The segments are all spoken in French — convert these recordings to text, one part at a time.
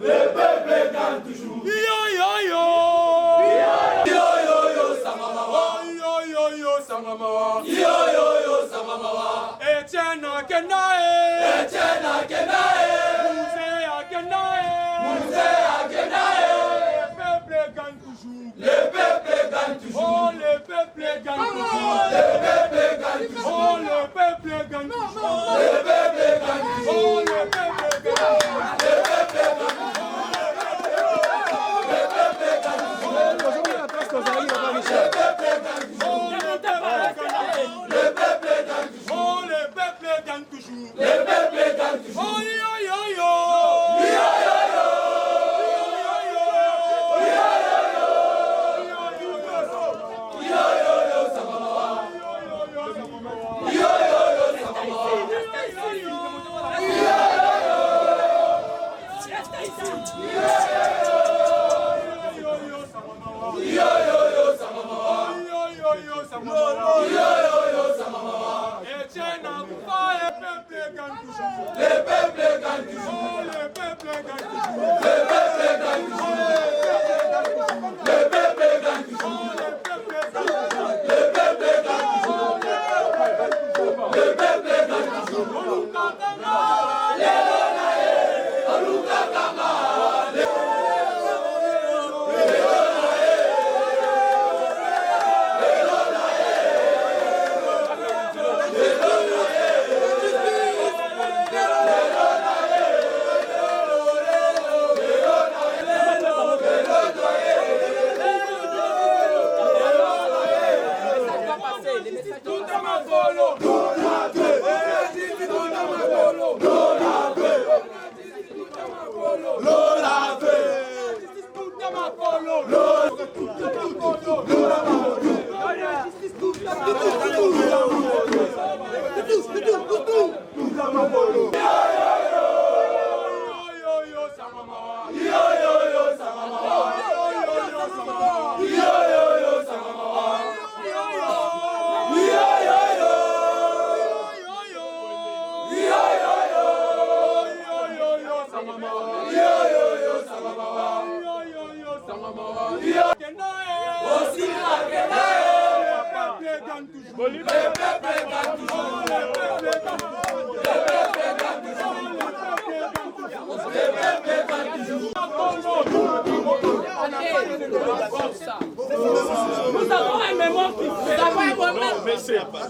Le peuple gagne toujours.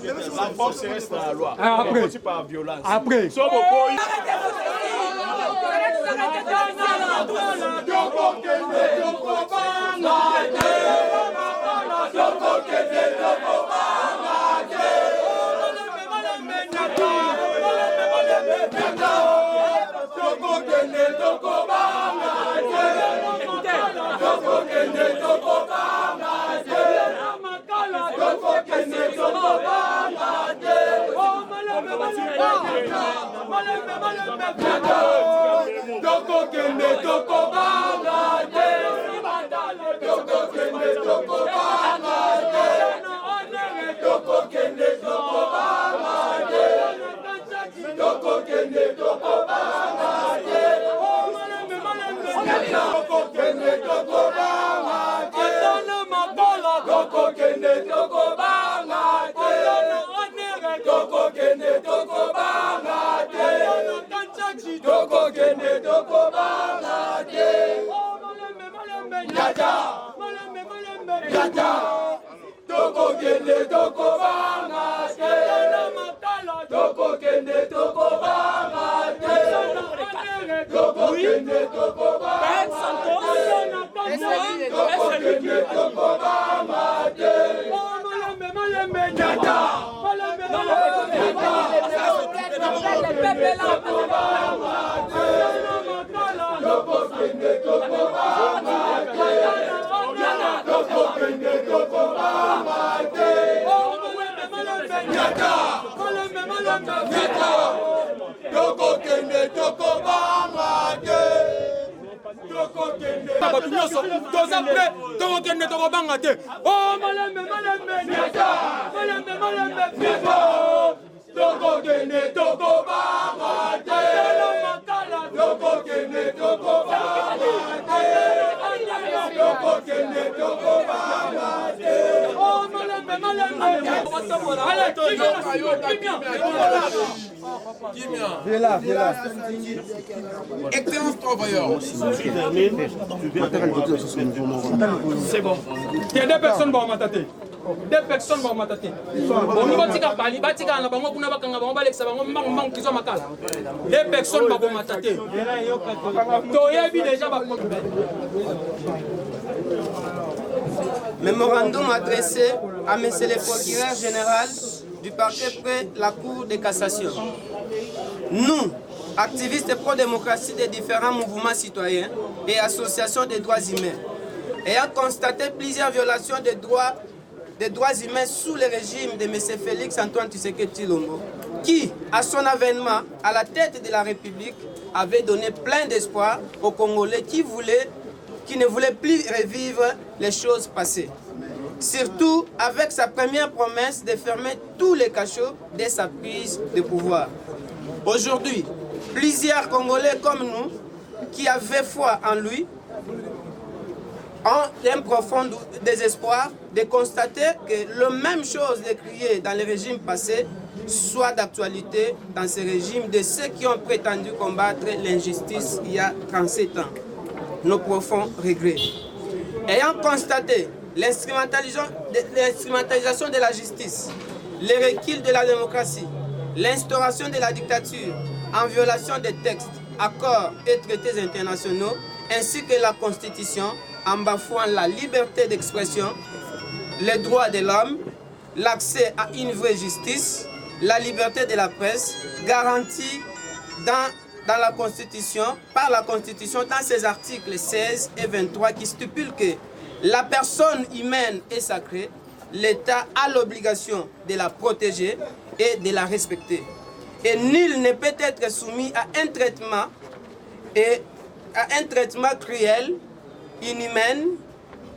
La force reste la loi. Après. Aussi par violence. Après. Excellence travailleur. C'est bon. Il y a deux personnes qui vont m'attaquer. Deux personnes vont m'attaquer. Deux personnes vont m'attaquer. Mémorandum adressé à M. le procureur général du parquet près la Cour de cassation. Nous, activistes pro-démocratie des différents mouvements citoyens et associations des droits humains, ayant constaté plusieurs violations des droits humains sous le régime de M. Félix Antoine Tshisekedi Tshilombo, qui, à son avènement à la tête de la République, avait donné plein d'espoir aux Congolais qui ne voulaient plus revivre les choses passées. Surtout avec sa première promesse de fermer tous les cachots dès sa prise de pouvoir. Aujourd'hui, plusieurs Congolais comme nous, qui avaient foi en lui, ont un profond désespoir de constater que la même chose décriée dans le régime passé soit d'actualité dans ce régime de ceux qui ont prétendu combattre l'injustice il y a 37 ans. Nos profonds regrets. Ayant constaté l'instrumentalisation de la justice, le recul de la démocratie, l'instauration de la dictature en violation des textes, accords et traités internationaux, ainsi que la Constitution en bafouant la liberté d'expression, les droits de l'homme, l'accès à une vraie justice, la liberté de la presse, garantie dans la Constitution, par la Constitution, dans ses articles 16 et 23 qui stipulent que la personne humaine est sacrée, l'État a l'obligation de la protéger et de la respecter. Et nul ne peut être soumis à un traitement cruel, inhumain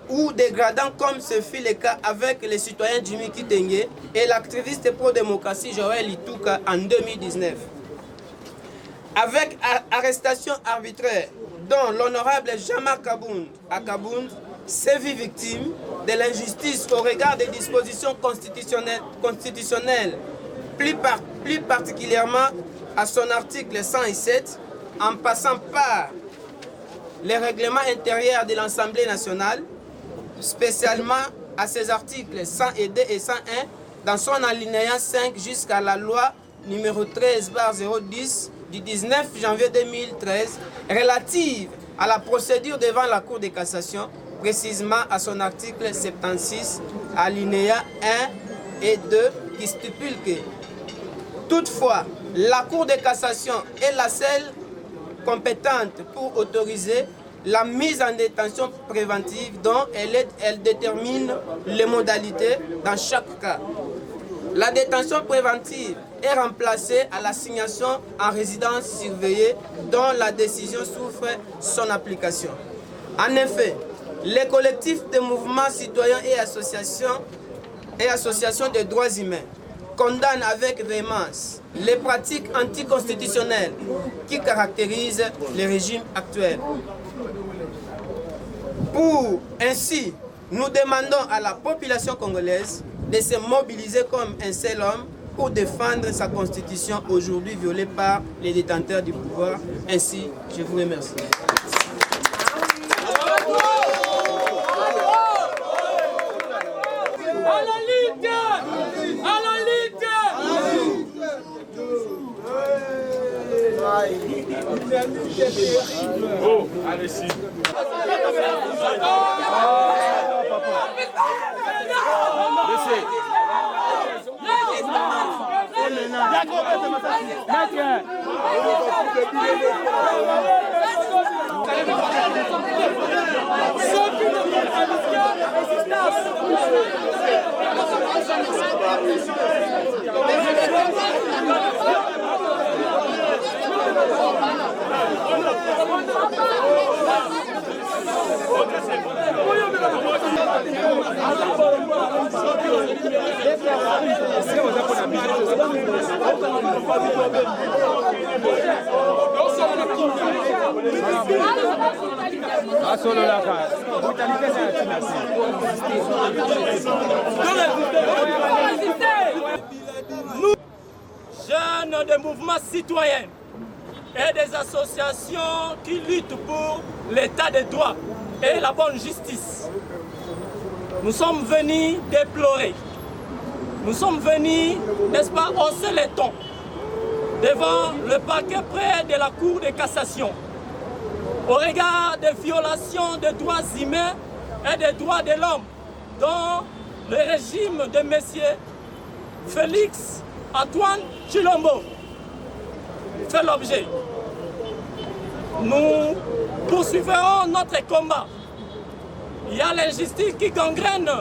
ou dégradant comme ce fut le cas avec les citoyens Jimmy Kitenge et l'activiste pro-démocratie Joël Ituka en 2019. Avec arrestation arbitraire dont l'honorable Jean-Marc Akabound s'est vu victime de l'injustice au regard des dispositions constitutionnelles, plus particulièrement à son article 107, en passant par les règlements intérieurs de l'Assemblée nationale, spécialement à ses articles 102 et 101, dans son alinéa 5 jusqu'à la loi numéro 13/010 du 19 janvier 2013 relative à la procédure devant la Cour de cassation, précisément à son article 76, alinéa 1 et 2, qui stipule que toutefois, la Cour de cassation est la seule compétente pour autoriser la mise en détention préventive dont elle détermine les modalités dans chaque cas. La détention préventive est remplacée à l'assignation en résidence surveillée dont la décision souffre son application. En effet, les collectifs de mouvements citoyens et associations de droits humains condamnent avec véhémence les pratiques anticonstitutionnelles qui caractérisent le régime actuel. Ainsi, nous demandons à la population congolaise de se mobiliser comme un seul homme pour défendre sa constitution aujourd'hui violée par les détenteurs du pouvoir. Ainsi, je vous remercie. À la lutte! À la lutte! Oh, allez-y. Laissez. Nous, jeunes des mouvements citoyens et des associations qui luttent pour l'état des droits et la bonne justice, nous sommes venus déplorer, nous sommes venus, n'est-ce pas, hausser les tons devant le parquet près de la Cour de cassation au regard des violations des droits humains et des droits de l'homme dont le régime de M. Félix Antoine Tshilombo fait l'objet. Nous poursuivrons notre combat. Il y a l'injustice qui gangrène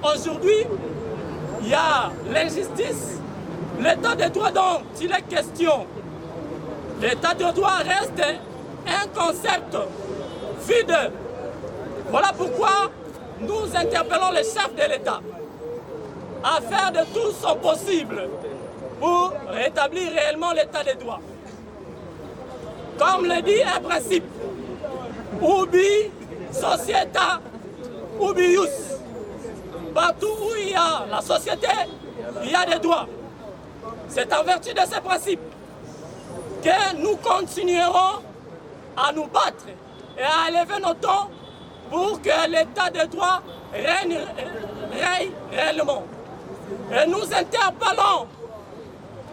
aujourd'hui. Il y a l'injustice, l'état de droit dont il est question. L'état de droit reste un concept vide. Voilà pourquoi nous interpellons les chefs de l'État à faire de tout son possible pour rétablir réellement l'état des droits. Comme le dit un principe, ubi societa, ubi ius. Partout où il y a la société, il y a des droits. C'est en vertu de ce principe que nous continuerons à nous battre et à élever nos tons pour que l'état des droits règne réellement. Et nous interpellons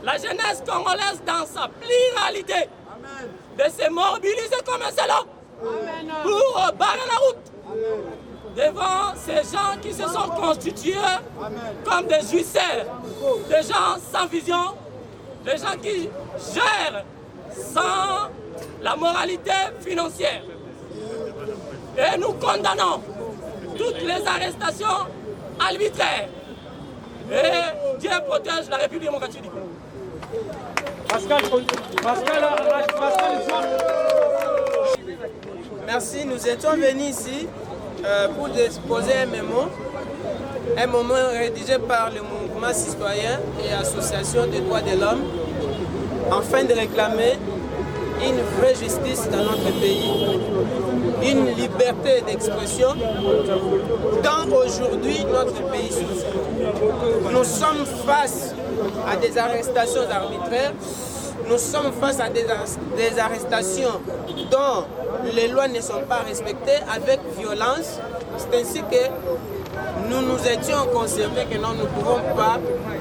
la jeunesse congolaise dans sa pluralité de se mobiliser comme un seul homme pour barrer la route devant ces gens qui se sont constitués comme des jouisseurs, des gens sans vision, des gens qui gèrent sans la moralité financière. Et nous condamnons toutes les arrestations arbitraires. Et Dieu protège la République démocratique du Congo. Merci, nous étions venus ici pour déposer un moment rédigé par le mouvement citoyen et association des droits de l'homme afin de réclamer une vraie justice dans notre pays, une liberté d'expression dont aujourd'hui notre pays souffre. Nous sommes face à des arrestations arbitraires, nous sommes face à des arrestations dont les lois ne sont pas respectées avec violence. C'est ainsi que nous nous étions concertés que non, nous ne pouvons pas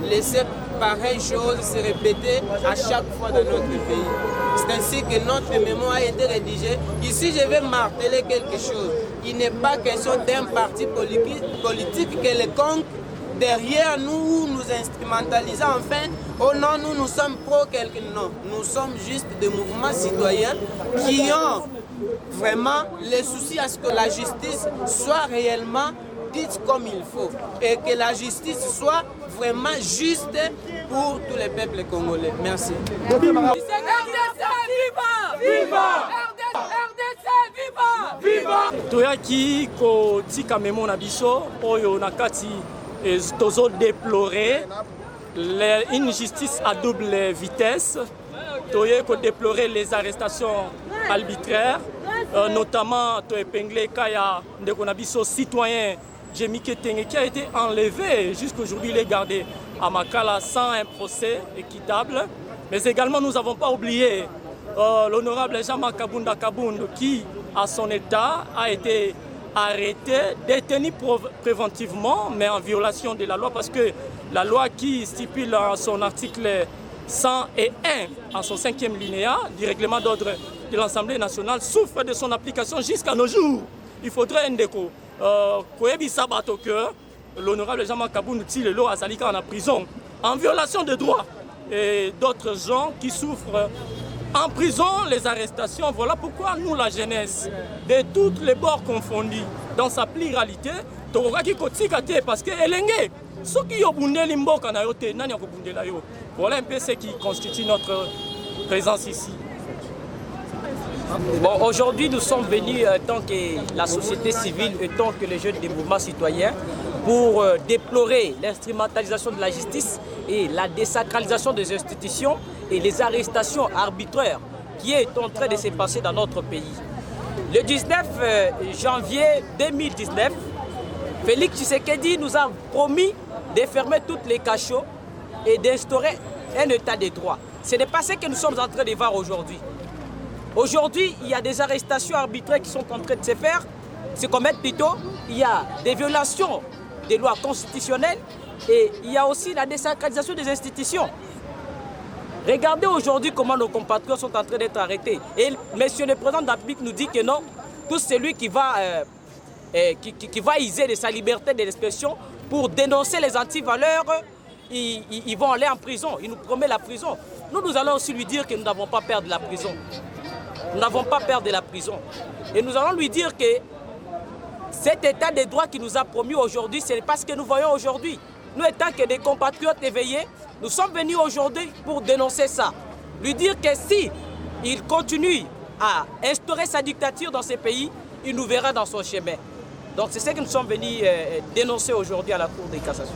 laisser pareille chose se répéter à chaque fois dans notre pays. C'est ainsi que notre mémoire a été rédigée. Ici, je vais marteler quelque chose. Il n'est pas question d'un parti politique quelconque derrière nous, nous instrumentalisons enfin. Oh non, nous sommes pro quelque. Non, nous sommes juste des mouvements citoyens qui ont vraiment les soucis à ce que la justice soit réellement dite comme il faut et que la justice soit vraiment juste pour tous les peuples congolais. Merci. RDC, viva! Viva! RDC, viva! Viva! Toyaki ko tika memo na biso oyo nakati tozo déplorer une justice à double vitesse. Toye ko déplorer les arrestations arbitraires, notamment to épinglé Kaya ndeko na biso citoyen Jemmy Ketenge qui a été enlevé jusqu'aujourd'hui, il est gardé à Makala sans un procès équitable. Mais également, nous n'avons pas oublié l'honorable Jean-Marc Kabunda Kabound qui, à son état, a été arrêté, détenu préventivement, mais en violation de la loi, parce que la loi qui stipule en son article 101, en son 5e linéa, du règlement d'ordre de l'Assemblée nationale, souffre de son application jusqu'à nos jours. Il faudrait un déco. L'honorable Jean-Marc Kabound Tilelo Azalika en prison en violation de droits et d'autres gens qui souffrent en prison, les arrestations. Voilà pourquoi nous, la jeunesse, de tous les bords confondus, dans sa pluralité, parce que voilà un peu ce qui constitue notre présence ici. Bon, aujourd'hui, nous sommes venus tant que la société civile et tant que les jeunes des mouvements citoyens pour déplorer l'instrumentalisation de la justice et la désacralisation des institutions et les arrestations arbitraires qui est en train de se passer dans notre pays. Le 19 janvier 2019, Félix Tshisekedi nous a promis de fermer tous les cachots et d'instaurer un état de droit. Ce n'est pas ce que nous sommes en train de voir aujourd'hui. Aujourd'hui, il y a des arrestations arbitraires qui sont en train de se faire, se commettre plutôt. Il y a des violations des lois constitutionnelles et il y a aussi la désacralisation des institutions. Regardez aujourd'hui comment nos compatriotes sont en train d'être arrêtés. Et monsieur le président de la République nous dit que non, tout celui qui va user de sa liberté d'expression pour dénoncer les antivaleurs, ils vont aller en prison. Il nous promet la prison. Nous allons aussi lui dire que nous n'avons pas peur de la prison. Nous n'avons pas peur de la prison. Et nous allons lui dire que cet état de droit qu'il nous a promis aujourd'hui, ce n'est pas ce que nous voyons aujourd'hui. Nous, étant que des compatriotes éveillés, nous sommes venus aujourd'hui pour dénoncer ça. Lui dire que si il continue à instaurer sa dictature dans ces pays, il nous verra dans son chemin. Donc c'est ce que nous sommes venus dénoncer aujourd'hui à la Cour de cassation.